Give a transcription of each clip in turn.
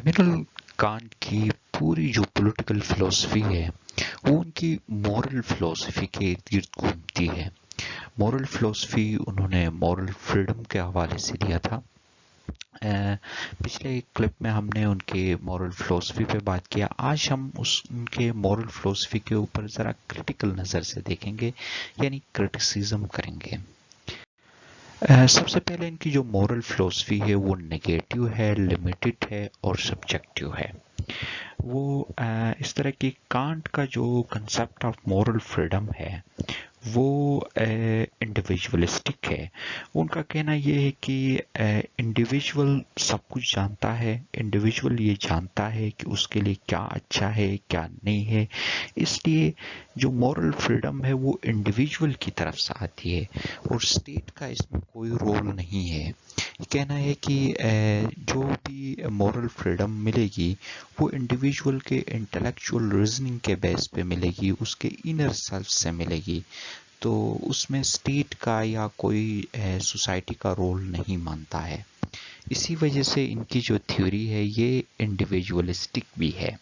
Immanuel Kant की पूरी जो पॉलिटिकल फिलॉसफी है वो उनकी मॉरल फिलॉसफी के इर्द गिर्द घूमती है। मॉरल फिलॉसफी उन्होंने मॉरल फ्रीडम के हवाले से दिया था। पिछले एक क्लिप में हमने उनके मॉरल फिलॉसफी पे बात किया। आज हम उनके मॉरल फिलॉसफी के ऊपर ज़रा क्रिटिकल नज़र से देखेंगे, यानी क्रिटिसिज्म करेंगे। सबसे पहले इनकी जो मॉरल फिलॉसफी है वो नेगेटिव है, लिमिटेड है और सब्जेक्टिव है। वो इस तरह की कांट का जो कंसेप्ट ऑफ मॉरल फ्रीडम है वो इंडिविजुअलिस्टिक है। उनका कहना ये है कि इंडिविजुअल सब कुछ जानता है, इंडिविजुअल ये जानता है कि उसके लिए क्या अच्छा है क्या नहीं है, इसलिए जो मॉरल फ्रीडम है वो इंडिविजुअल की तरफ से आती है और स्टेट का इसमें कोई रोल नहीं है। कहना है कि जो भी मॉरल फ्रीडम मिलेगी वो इंडिविजुअल के इंटेलेक्चुअल रीजनिंग के बेस पे मिलेगी, उसके इनर सेल्फ से मिलेगी, तो उसमें स्टेट का या कोई सोसाइटी का रोल नहीं मानता है। इसी वजह से इनकी जो थ्योरी है ये इंडिविजुअलिस्टिक भी है,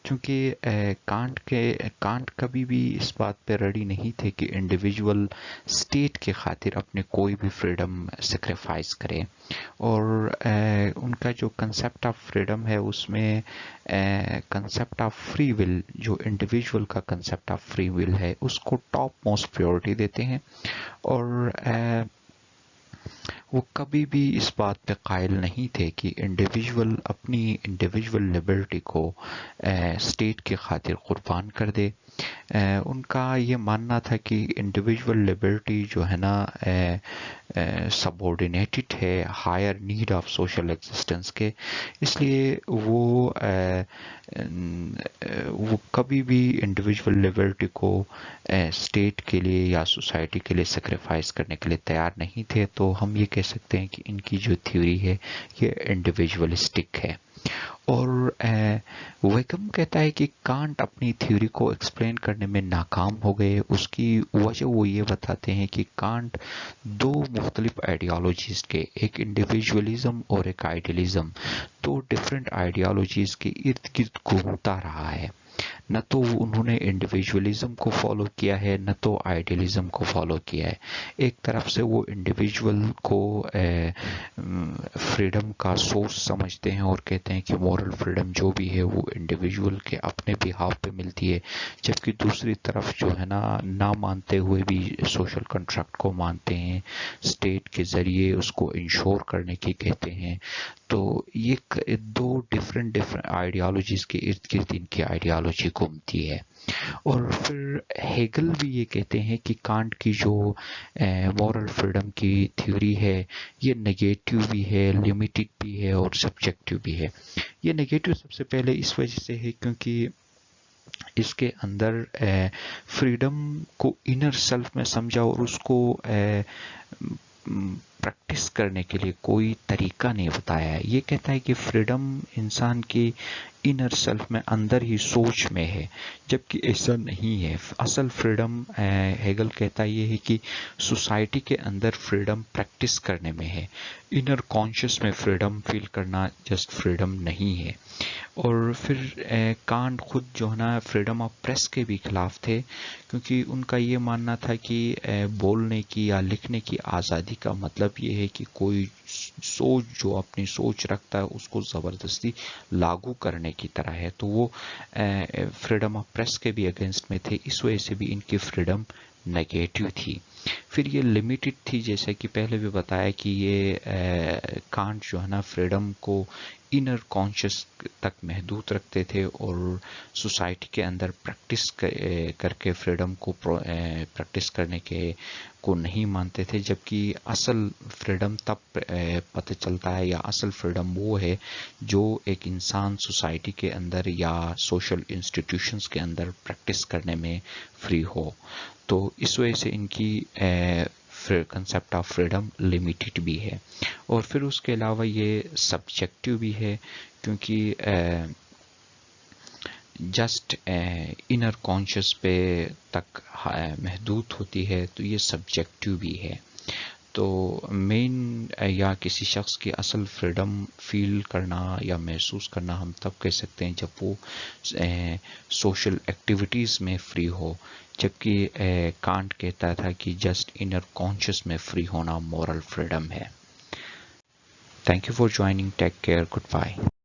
क्योंकि कांट कभी भी इस बात पे रेडी नहीं थे कि इंडिविजुअल स्टेट के खातिर अपने कोई भी फ्रीडम सेक्रीफाइस करे। और उनका जो कंसेप्ट ऑफ फ्रीडम है उसमें कंसेप्ट ऑफ फ्री विल, जो इंडिविजुअल का कंसेप्ट ऑफ फ्री विल है, उसको टॉप मोस्ट प्रायोरिटी देते हैं। और वो कभी भी इस बात पे कायल नहीं थे कि इंडिविजुअल अपनी इंडिविजुअल लिबर्टी को स्टेट के खातिर कुर्बान कर दे। उनका ये मानना था कि इंडिविजुअल लिबर्टी जो है ना सबऑर्डिनेटेड है higher need of social existence के, इसलिए वो कभी भी इंडिविजुअल लिबर्टी को स्टेट के लिए या सोसाइटी के लिए सेक्रीफाइस करने के लिए तैयार नहीं थे। तो हम ये कह सकते हैं कि इनकी जो थ्योरी है ये इंडिविजुअलिस्टिक है। और वेकम कहता है कि कांट अपनी थ्योरी को एक्सप्लेन करने में नाकाम हो गए। उसकी वजह वो ये बताते हैं कि कांट दो मुख्तलिफ आइडियोलॉजीज के, एक इंडिविजुअलिज्म और एक आइडियलिज्म, दो डिफरेंट आइडियोलॉजीज के इर्द गिर्द घूमता रहा है। न तो उन्होंने इंडिविजुअलिज्म को फॉलो किया है न तो आइडियलिज्म को फॉलो किया है। एक तरफ से वो इंडिविजुअल को फ्रीडम का सोर्स समझते हैं और कहते हैं कि मॉरल फ्रीडम जो भी है वो इंडिविजुअल के अपने बिहाव पे मिलती है, जबकि दूसरी तरफ जो है ना मानते हुए भी सोशल कॉन्ट्रैक्ट को मानते हैं, स्टेट के जरिए उसको इंश्योर करने की कहते हैं। तो ये दो डिफरेंट आइडियोलॉजीज के इर्द गिर्द इनकी आइडियोलॉजी घूमती है। और फिर हेगल भी ये कहते हैं कि कांट की जो मॉरल फ्रीडम की थ्योरी है ये नेगेटिव भी है, लिमिटेड भी है और सब्जेक्टिव भी है। ये नेगेटिव सबसे पहले इस वजह से है क्योंकि इसके अंदर फ्रीडम को इनर सेल्फ में समझा और उसको प्रैक्टिस करने के लिए कोई तरीका नहीं बताया है। ये कहता है कि फ्रीडम इंसान की इनर सेल्फ में, अंदर ही सोच में है, जबकि ऐसा नहीं है। असल फ्रीडम हेगल कहता ये है कि सोसाइटी के अंदर फ्रीडम प्रैक्टिस करने में है। इनर कॉन्शियस में फ्रीडम फील करना जस्ट फ्रीडम नहीं है। और फिर कांट खुद जो है ना फ्रीडम ऑफ प्रेस के भी खिलाफ थे, क्योंकि उनका ये मानना था कि बोलने की या लिखने की आज़ादी का मतलब ये है कि कोई सोच जो अपनी सोच रखता है उसको ज़बरदस्ती लागू करने की तरह है। तो वो फ्रीडम ऑफ प्रेस के भी अगेंस्ट में थे, इस वजह से भी इनकी फ्रीडम नेगेटिव थी। फिर ये लिमिटेड थी, जैसे कि पहले भी बताया कि ये कांट जो है ना फ्रीडम को इनर कॉन्शियस तक महदूद रखते थे और सोसाइटी के अंदर प्रैक्टिस करके फ्रीडम को प्रैक्टिस करने के को नहीं मानते थे। जबकि असल फ्रीडम तब पता चलता है, या असल फ्रीडम वो है जो एक इंसान सोसाइटी के अंदर या सोशल इंस्टीट्यूशंस के अंदर प्रैक्टिस करने में फ्री हो। तो इस वजह से इनकी कंसेप्ट ऑफ फ्रीडम लिमिटेड भी है। और फिर उसके अलावा ये सब्जेक्टिव भी है, क्योंकि जस्ट इनर कॉन्शियस पे तक महदूद होती है, तो ये सब्जेक्टिव भी है। تو مین یا کسی شخص کی اصل فریڈم فیل کرنا یا محسوس کرنا ہم تب کہہ سکتے ہیں جب وہ سوشل ایکٹیویٹیز میں فری ہو، جبکہ کانٹ کہتا تھا کہ جسٹ انر کانشیس میں فری ہونا مورل فریڈم ہے۔ Thank you for joining, take care, good bye.